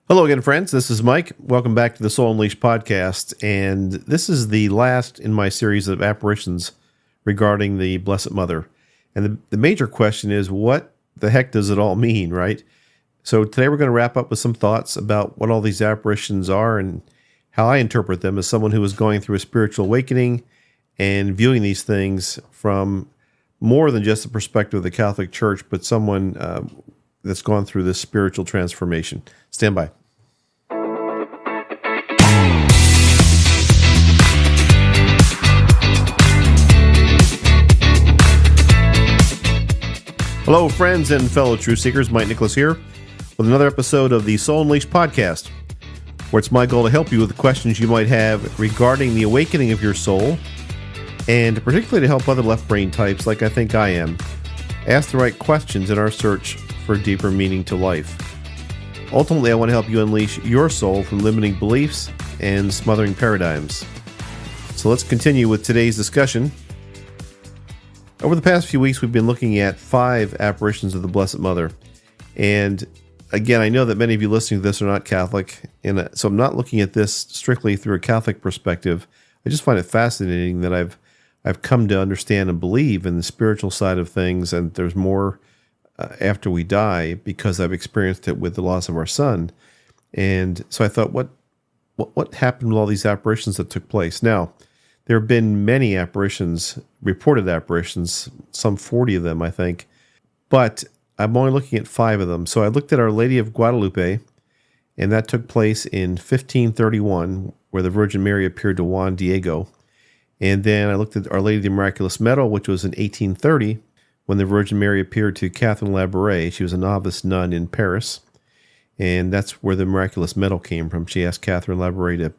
Hello again, friends. This is Mike. Welcome back to the Soul Unleashed podcast. And this is the last in my series of apparitions regarding the Blessed Mother. And the major question is, what the heck does it all mean, right? So today we're going to wrap up with some thoughts about what all these apparitions are and how I interpret them as someone who is going through a spiritual awakening and viewing these things from more than just the perspective of the Catholic Church, but someone that's gone through this spiritual transformation. Stand by. Hello, friends and fellow truth seekers. Mike Nicholas here with another episode of the Soul Unleashed podcast, where it's my goal to help you with the questions you might have regarding the awakening of your soul, and particularly to help other left brain types like I think I am ask the right questions in our search for deeper meaning to life. Ultimately, I want to help you unleash your soul from limiting beliefs and smothering paradigms. So let's continue with today's discussion. Over the past few weeks, we've been looking at 5 apparitions of the Blessed Mother. And again, I know that many of you listening to this are not Catholic, and so I'm not looking at this strictly through a Catholic perspective. I just find it fascinating that I've come to understand and believe in the spiritual side of things, and there's more after we die because I've experienced it with the loss of our son. And so I thought, what happened with all these apparitions that took place? Now, there have been many apparitions, reported apparitions, some 40 of them, I think, but I'm only looking at 5 of them. So I looked at Our Lady of Guadalupe, and that took place in 1531, where the Virgin Mary appeared to Juan Diego. And then I looked at Our Lady of the Miraculous Medal, which was in 1830, when the Virgin Mary appeared to Catherine Labouré. She was a novice nun in Paris, and that's where the Miraculous Medal came from. She asked Catherine Labouré to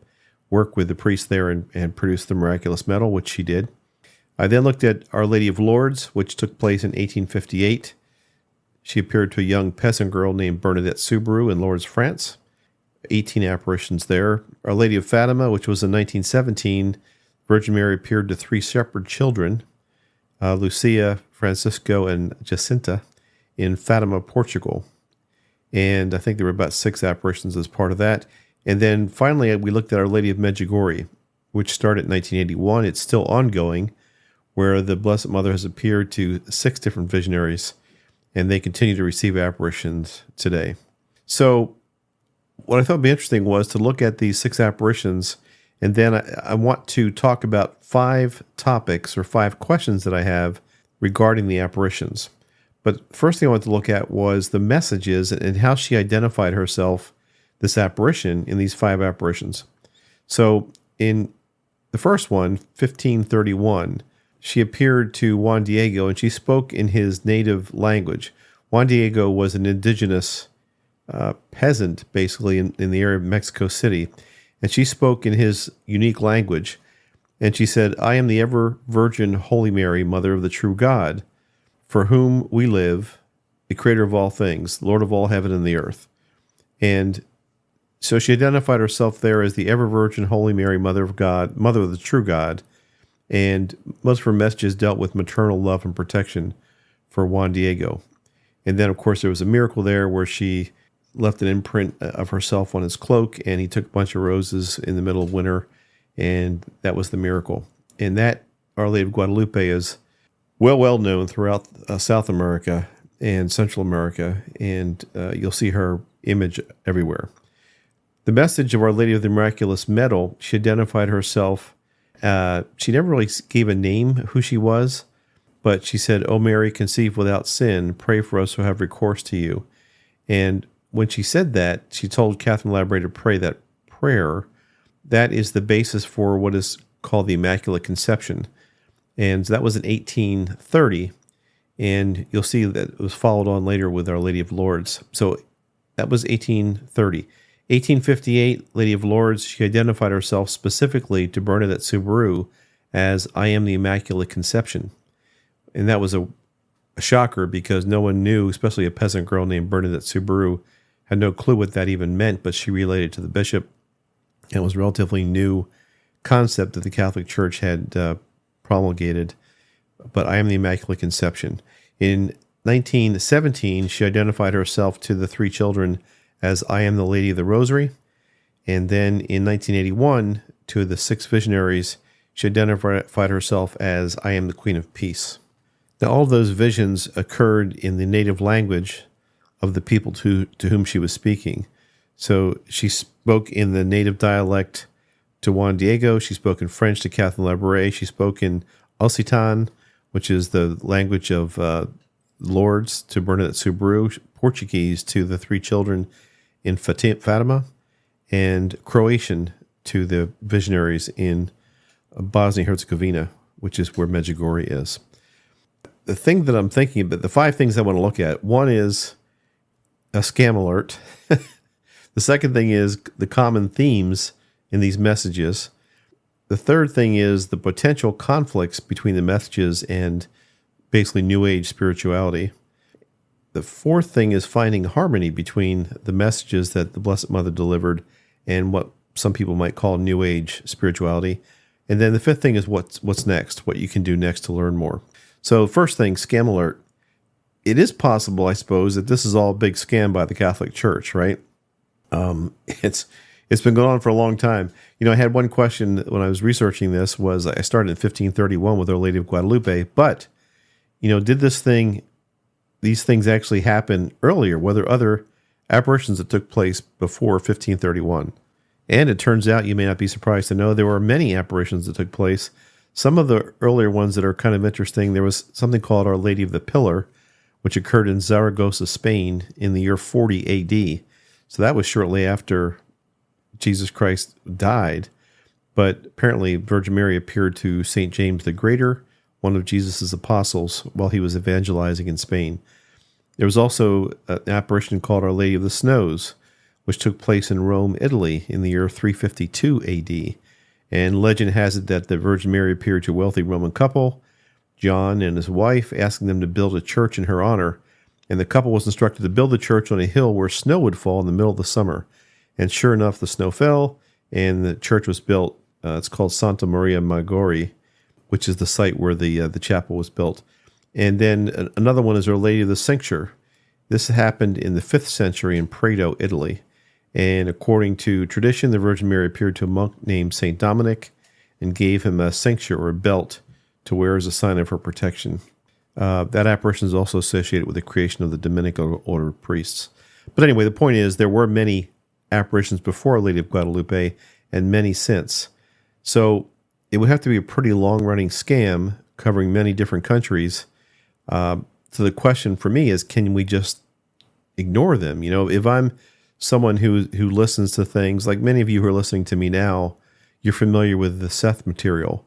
work with the priest there and produce the Miraculous Medal, which she did. I then looked at Our Lady of Lourdes, which took place in 1858. She appeared to a young peasant girl named Bernadette Soubirous in Lourdes, France. 18 apparitions there. Our Lady of Fatima, which was in 1917, Virgin Mary appeared to 3 shepherd children, Lucia, Francisco, and Jacinta, in Fatima, Portugal. And I think there were about 6 apparitions as part of that. And then finally, we looked at Our Lady of Medjugorje, which started in 1981. It's still ongoing, where the Blessed Mother has appeared to 6 different visionaries, and they continue to receive apparitions today. So what I thought would be interesting was to look at these 6 apparitions, and then I want to talk about 5 topics or 5 questions that I have regarding the apparitions. But first thing I wanted to look at was the messages and how she identified herself, this apparition, in these 5 apparitions. So in the first one, 1531, she appeared to Juan Diego, and she spoke in his native language. Juan Diego was an indigenous peasant, basically, in the area of Mexico City, and she spoke in his unique language. And she said, "I am the ever-Virgin Holy Mary, Mother of the true God, for whom we live, the Creator of all things, Lord of all heaven and the earth." And so she identified herself there as the ever-Virgin Holy Mary, Mother of God, Mother of the true God, and most of her messages dealt with maternal love and protection for Juan Diego. And then, of course, there was a miracle there where she left an imprint of herself on his cloak, and he took a bunch of roses in the middle of winter, and that was the miracle. And that Our Lady of Guadalupe is well known throughout South America and Central America, and you'll see her image everywhere. The message of Our Lady of the Miraculous Medal, she identified herself. She never really gave a name who she was, but she said, "O Mary, conceived without sin, pray for us who have recourse to you." And when she said that, she told Catherine Labouré to pray that prayer. That is the basis for what is called the Immaculate Conception. And that was in 1830, and you'll see that it was followed on later with Our Lady of Lourdes. So that was 1830. 1858, Lady of Lourdes, she identified herself specifically to Bernadette Soubirous as "I am the Immaculate Conception." And that was a shocker because no one knew, especially a peasant girl named Bernadette Soubirous, had no clue what that even meant, but she relayed it to the bishop. And it was a relatively new concept that the Catholic Church had promulgated, but "I am the Immaculate Conception." In 1917, she identified herself to the 3 children as I Am the Lady of the Rosary. And then in 1981, to the 6 visionaries, she identified herself as I Am the Queen of Peace. Now, all of those visions occurred in the native language of the people to whom she was speaking. So she spoke in the native dialect to Juan Diego. She spoke in French to Catherine Labouré. She spoke in Occitan, which is the language of Lourdes, to Bernadette Soubirous, Portuguese to the 3 children in Fatima, and Croatian to the visionaries in Bosnia-Herzegovina, which is where Medjugorje is. The thing that I'm thinking about, the 5 things I want to look at, one is a scam alert. The second thing is the common themes in these messages. The third thing is the potential conflicts between the messages and basically New Age spirituality. The fourth thing is finding harmony between the messages that the Blessed Mother delivered and what some people might call New Age spirituality. And then the fifth thing is what's next, what you can do next to learn more. So first thing, scam alert. It is possible, I suppose, that this is all a big scam by the Catholic Church, right? It's been going on for a long time. You know, I had one question when I was researching this was I started in 1531 with Our Lady of Guadalupe, but, you know, did these things actually happen earlier? Were there other apparitions that took place before 1531? And it turns out, you may not be surprised to know, there were many apparitions that took place. Some of the earlier ones that are kind of interesting, there was something called Our Lady of the Pillar, which occurred in Zaragoza, Spain in the year 40 AD. So that was shortly after Jesus Christ died. But apparently Virgin Mary appeared to St. James the Greater, one of Jesus' apostles, while he was evangelizing in Spain. There was also an apparition called Our Lady of the Snows, which took place in Rome, Italy in the year 352 AD. And legend has it that the Virgin Mary appeared to a wealthy Roman couple, John and his wife, asking them to build a church in her honor. And the couple was instructed to build the church on a hill where snow would fall in the middle of the summer. And sure enough, the snow fell, and the church was built. It's called Santa Maria Maggiore, which is the site where the chapel was built. And then another one is Our Lady of the Cincture. This happened in the 5th century in Prato, Italy. And according to tradition, the Virgin Mary appeared to a monk named St. Dominic and gave him a cincture or a belt to wear as a sign of her protection. That apparition is also associated with the creation of the Dominican order of priests. But anyway, the point is there were many apparitions before Our Lady of Guadalupe and many since. So it would have to be a pretty long-running scam covering many different countries. So the question for me is, can we just ignore them? You know, if I'm someone who listens to things, like many of you who are listening to me now, you're familiar with the Seth material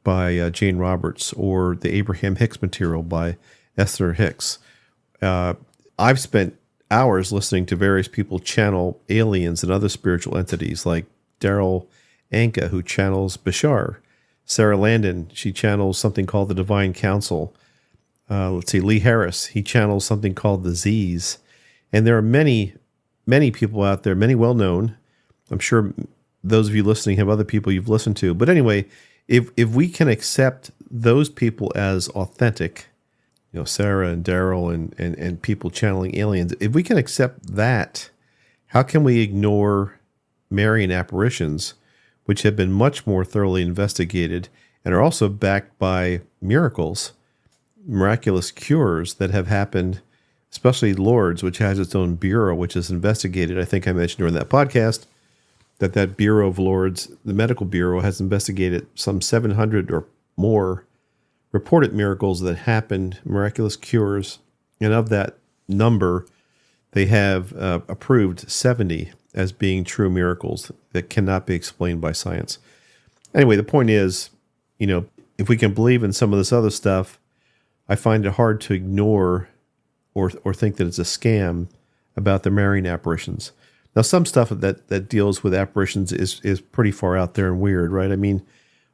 by Jane Roberts or the Abraham Hicks material by Esther Hicks. I've spent hours listening to various people channel aliens and other spiritual entities, like Daryl Anka, who channels Bashar. Sarah Landon, she channels something called the Divine Council. Lee Harris, he channels something called the Z's. And there are many people out there, many well-known. I'm sure those of you listening have other people you've listened to. But anyway, if we can accept those people as authentic, you know, Sarah and Daryl and people channeling aliens, if we can accept that, how can we ignore Marian apparitions, which have been much more thoroughly investigated and are also backed by miracles, miraculous cures that have happened, especially Lourdes, which has its own bureau, which is investigated. I think I mentioned during that podcast that Bureau of Lourdes, the medical bureau, has investigated some 700 or more reported miracles that happened, miraculous cures, and of that number, they have approved 70 as being true miracles that cannot be explained by science. Anyway, the point is, you know, if we can believe in some of this other stuff, I find it hard to ignore or think that it's a scam about the Marian apparitions. Now, some stuff that deals with apparitions is pretty far out there and weird, right? I mean,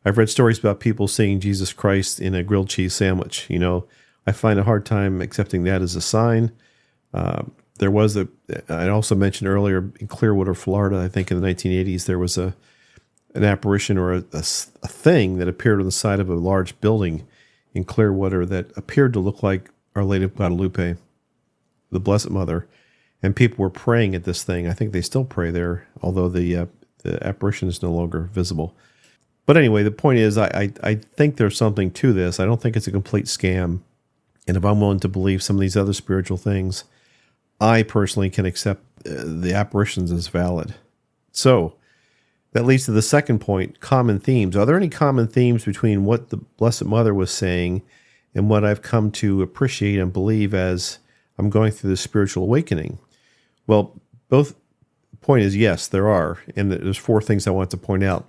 I've read stories about people seeing Jesus Christ in a grilled cheese sandwich. You know, I find a hard time accepting that as a sign. I also mentioned earlier in Clearwater, Florida, I think in the 1980s, there was an apparition or a thing that appeared on the side of a large building in Clearwater that appeared to look like Our Lady of Guadalupe, the Blessed Mother. and people were praying at this thing. I think they still pray there, although the apparition is no longer visible. But anyway, the point is, I think there's something to this. I don't think it's a complete scam. And if I'm willing to believe some of these other spiritual things, I personally can accept the apparitions as valid. So that leads to the second point, common themes. Are there any common themes between what the Blessed Mother was saying and what I've come to appreciate and believe as I'm going through this spiritual awakening? Well, both point is yes, there are. And there's four things I want to point out.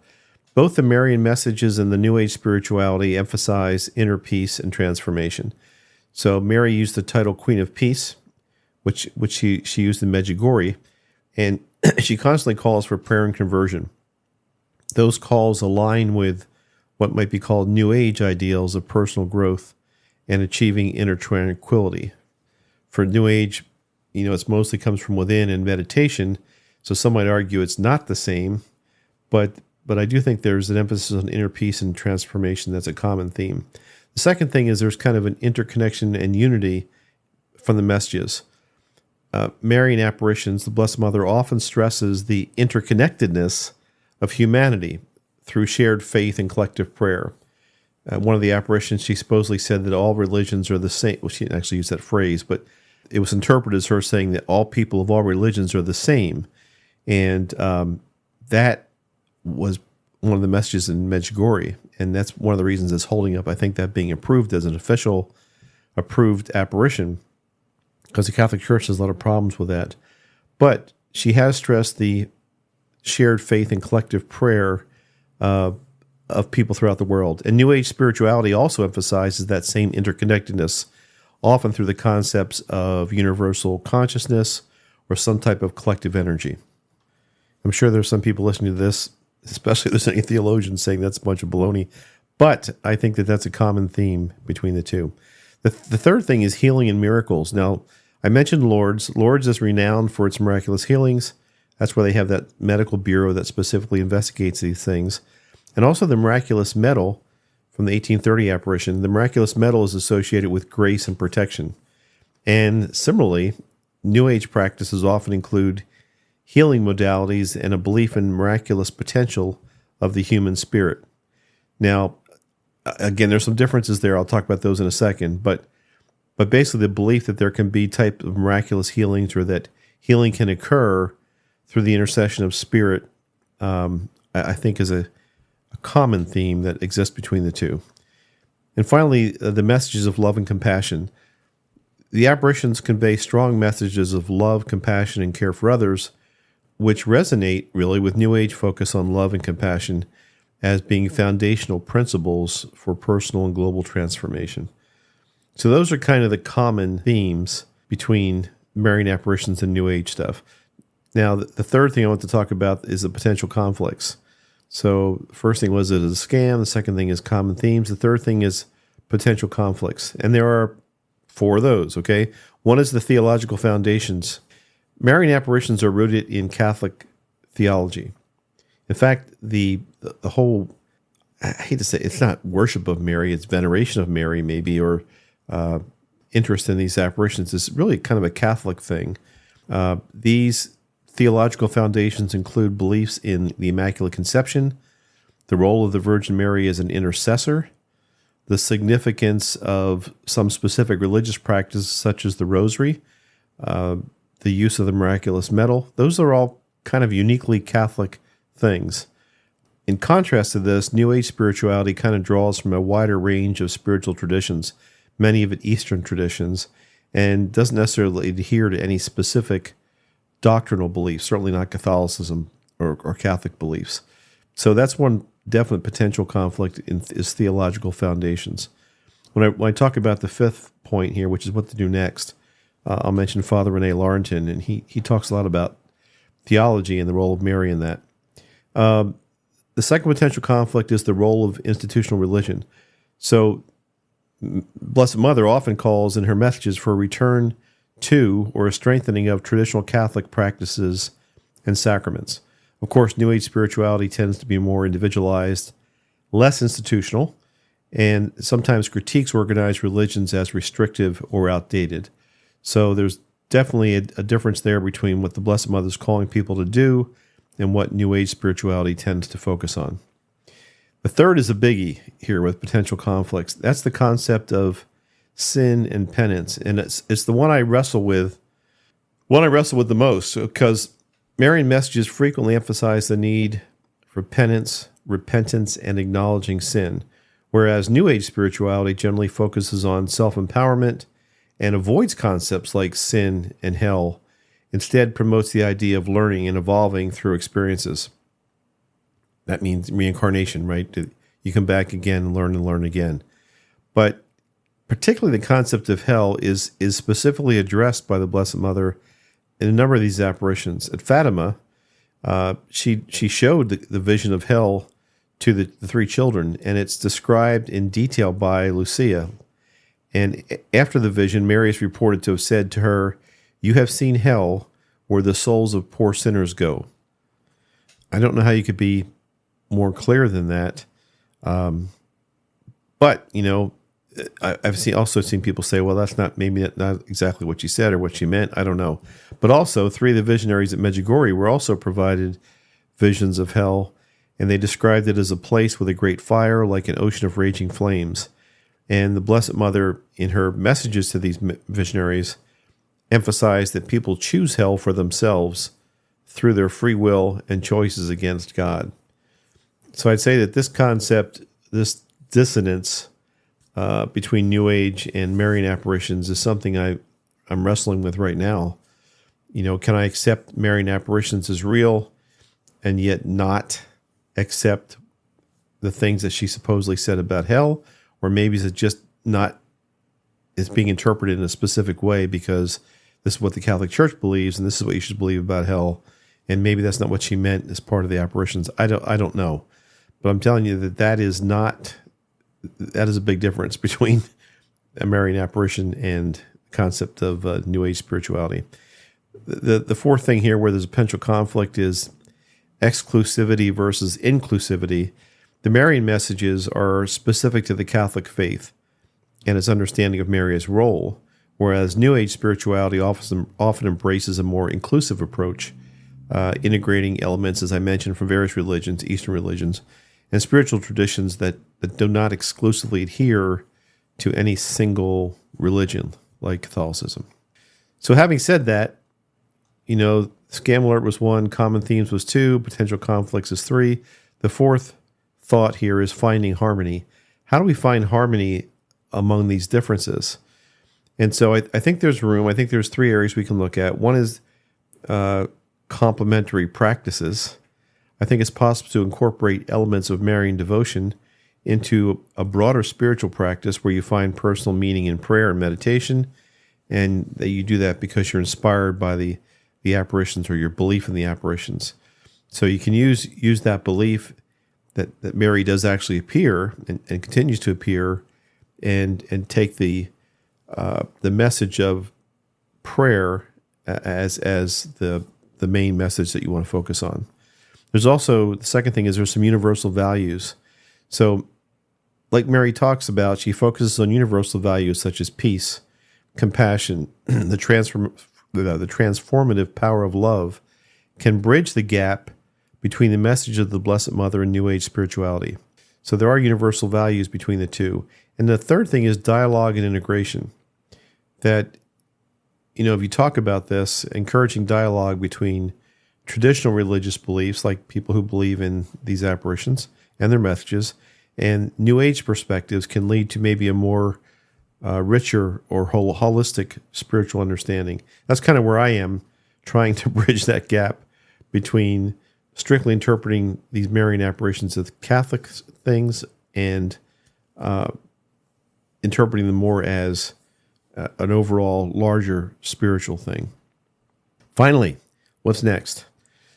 Both the Marian messages and the New Age spirituality emphasize inner peace and transformation. So Mary used the title Queen of Peace, which she used in Medjugorje, and she constantly calls for prayer and conversion. Those calls align with what might be called New Age ideals of personal growth and achieving inner tranquility. For New Age, it mostly comes from within and meditation, so some might argue it's not the same, but I do think there's an emphasis on inner peace and transformation that's a common theme. The second thing is there's kind of an interconnection and unity from the messages. Marian apparitions, the Blessed Mother often stresses the interconnectedness of humanity through shared faith and collective prayer. One of the apparitions, she supposedly said that all religions are the same. Well, she didn't actually use that phrase, but it was interpreted as her saying that all people of all religions are the same. And that was one of the messages in Medjugorje, and that's one of the reasons it's holding up. I think that being approved as an official approved apparition, because the Catholic Church has a lot of problems with that. But she has stressed the shared faith and collective prayer of people throughout the world. And New Age spirituality also emphasizes that same interconnectedness, often through the concepts of universal consciousness or some type of collective energy. I'm sure there's some people listening to this, especially if there's any theologians saying that's a bunch of baloney, but I think that that's a common theme between the two. The third thing is healing and miracles. Now, I mentioned Lourdes. Lourdes is renowned for its miraculous healings. That's where they have that medical bureau that specifically investigates these things. And also the miraculous medal from the 1830 apparition. The miraculous medal is associated with grace and protection. And similarly, New Age practices often include healing modalities and a belief in miraculous potential of the human spirit. Now, again, there's some differences there. I'll talk about those in a second. But basically the belief that there can be type of miraculous healings or that healing can occur through the intercession of spirit, I think is a common theme that exists between the two. And finally, the messages of love and compassion. The apparitions convey strong messages of love, compassion, and care for others, which resonate really with New Age focus on love and compassion as being foundational principles for personal and global transformation. So those are kind of the common themes between Marian apparitions and New Age stuff. Now, the third thing I want to talk about is the potential conflicts. So the first thing was it is a scam. The second thing is common themes. The third thing is potential conflicts. And there are four of those, okay? One is the theological foundations. Marian apparitions are rooted in Catholic theology. In fact, the whole, I hate to say, it's not worship of Mary, it's veneration of Mary maybe, or interest in these apparitions is really kind of a Catholic thing. These theological foundations include beliefs in the Immaculate Conception, the role of the Virgin Mary as an intercessor, the significance of some specific religious practices such as the Rosary, the use of the miraculous medal. Those are all kind of uniquely Catholic things. In contrast to this, New Age spirituality kind of draws from a wider range of spiritual traditions, many of it Eastern traditions, and doesn't necessarily adhere to any specific doctrinal beliefs, certainly not Catholicism or Catholic beliefs. So that's one definite potential conflict is theological foundations. When I talk about the fifth point here, which is what to do next, I'll mention Father René Laurentin, and he talks a lot about theology and the role of Mary in that. The second potential conflict is the role of institutional religion. So Blessed Mother often calls in her messages for a return to or a strengthening of traditional Catholic practices and sacraments. Of course, New Age spirituality tends to be more individualized, less institutional, and sometimes critiques organized religions as restrictive or outdated. So there's definitely a difference there between what the Blessed Mother is calling people to do and what New Age spirituality tends to focus on. The third is a biggie here with potential conflicts. That's the concept of sin and penance, and it's the one I wrestle with the most, because Marian messages frequently emphasize the need for penance, repentance, and acknowledging sin, whereas New Age spirituality generally focuses on self-empowerment and avoids concepts like sin and hell, instead promotes the idea of learning and evolving through experiences. That means reincarnation, right? You come back again and learn again. But particularly the concept of hell is specifically addressed by the Blessed Mother in a number of these apparitions. At Fatima, she showed the vision of hell to the three children, and it's described in detail by Lucia. And after the vision, Mary is reported to have said to her, "You have seen hell, where the souls of poor sinners go." I don't know how you could be more clear than that. But, I've also seen people say, well, that's not exactly what she said or what she meant. I don't know. But also, three of the visionaries at Medjugorje were also provided visions of hell, and they described it as a place with a great fire, like an ocean of raging flames. And the Blessed Mother, in her messages to these visionaries, emphasized that people choose hell for themselves through their free will and choices against God. So I'd say that this concept, this dissonance between New Age and Marian apparitions is something I'm wrestling with right now. Can I accept Marian apparitions as real and yet not accept the things that she supposedly said about hell? Or maybe is it just not, it's being interpreted in a specific way because this is what the Catholic Church believes and this is what you should believe about hell. And maybe that's not what she meant as part of the apparitions. I don't know. But I'm telling you that is a big difference between a Marian apparition and the concept of New Age spirituality. The fourth thing here where there's a potential conflict is exclusivity versus inclusivity. The Marian messages are specific to the Catholic faith and its understanding of Mary's role, whereas New Age spirituality often embraces a more inclusive approach, integrating elements, as I mentioned, from various religions, Eastern religions, and spiritual traditions that do not exclusively adhere to any single religion, like Catholicism. So having said that, scam alert was 1, common themes was 2, potential conflicts is 3. The fourth thought here is finding harmony. How do we find harmony among these differences? And so I think there's room. I think there's 3 areas we can look at. One is complementary practices. I think it's possible to incorporate elements of Marian devotion into a broader spiritual practice where you find personal meaning in prayer and meditation, and that you do that because you're inspired by the apparitions or your belief in the apparitions. So you can use that belief that Mary does actually appear and continues to appear, and take the message of prayer as the main message that you want to focus on. There's also, the second thing is there's some universal values. So like Mary talks about, she focuses on universal values such as peace, compassion, the transformative power of love can bridge the gap between the message of the Blessed Mother and New Age spirituality. So there are universal values between the two. And the third thing is dialogue and integration. That, if you talk about this, encouraging dialogue between traditional religious beliefs, like people who believe in these apparitions and their messages, and New Age perspectives can lead to maybe a more richer or holistic spiritual understanding. That's kind of where I am, trying to bridge that gap between strictly interpreting these Marian apparitions as Catholic things and interpreting them more as an overall larger spiritual thing. Finally, what's next?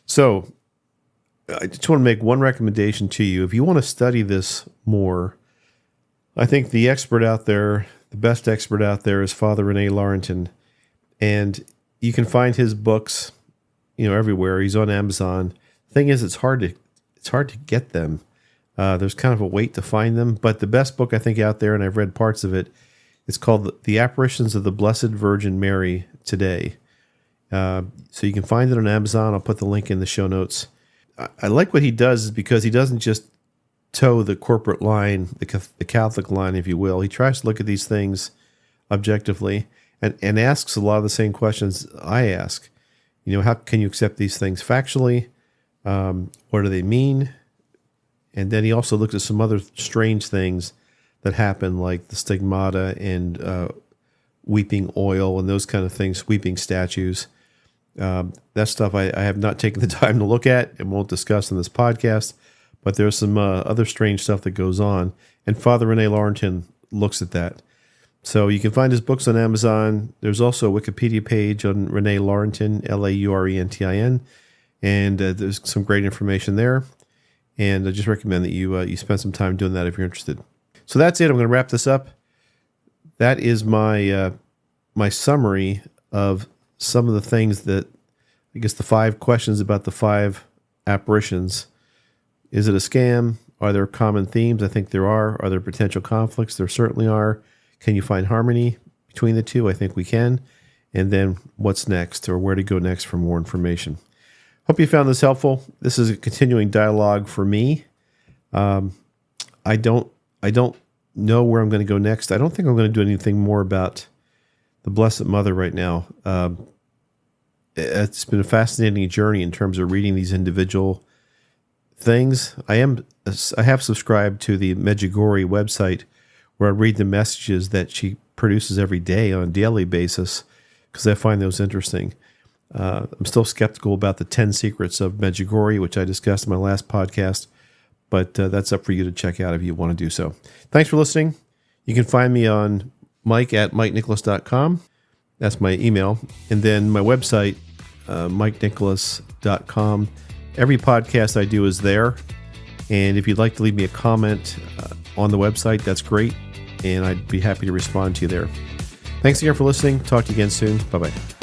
So I just want to make one recommendation to you. If you want to study this more, I think the expert out there, the best expert out there, is Father René Laurentin. And you can find his books, everywhere. He's on Amazon. Thing is, it's hard to get them. There's kind of a wait to find them. But the best book I think out there, and I've read parts of it, it's called The Apparitions of the Blessed Virgin Mary Today. So you can find it on Amazon. I'll put the link in the show notes. I like what he does is because he doesn't just toe the corporate line, the Catholic line, if you will. He tries to look at these things objectively and asks a lot of the same questions I ask. How can you accept these things factually? What do they mean? And then he also looks at some other strange things that happen, like the stigmata and weeping oil and those kind of things, weeping statues. That stuff I have not taken the time to look at and won't discuss in this podcast, but there's some other strange stuff that goes on. And Father Rene Laurentin looks at that. So you can find his books on Amazon. There's also a Wikipedia page on Rene Laurentin, Laurentin, and there's some great information there. And I just recommend that you spend some time doing that if you're interested. So that's it. I'm going to wrap this up. That is my my summary of some of the things that, I guess, the 5 questions about the 5 apparitions. Is it a scam? Are there common themes? I think there are. Are there potential conflicts? There certainly are. Can you find harmony between the two? I think we can. And then what's next, or where to go next for more information? Hope you found this helpful. This is a continuing dialogue for me. I don't know where I'm going to go next. I don't think I'm going to do anything more about the Blessed Mother right now. It's been a fascinating journey in terms of reading these individual things. I have subscribed to the Medjugorje website, where I read the messages that she produces every day on a daily basis, because I find those interesting. I'm still skeptical about the 10 secrets of Medjugorje, which I discussed in my last podcast, but that's up for you to check out if you want to do so. Thanks for listening. You can find me on mike@mikenicholas.com. That's my email. And then my website, mikenicholas.com. Every podcast I do is there. And if you'd like to leave me a comment on the website, that's great. And I'd be happy to respond to you there. Thanks again for listening. Talk to you again soon. Bye-bye.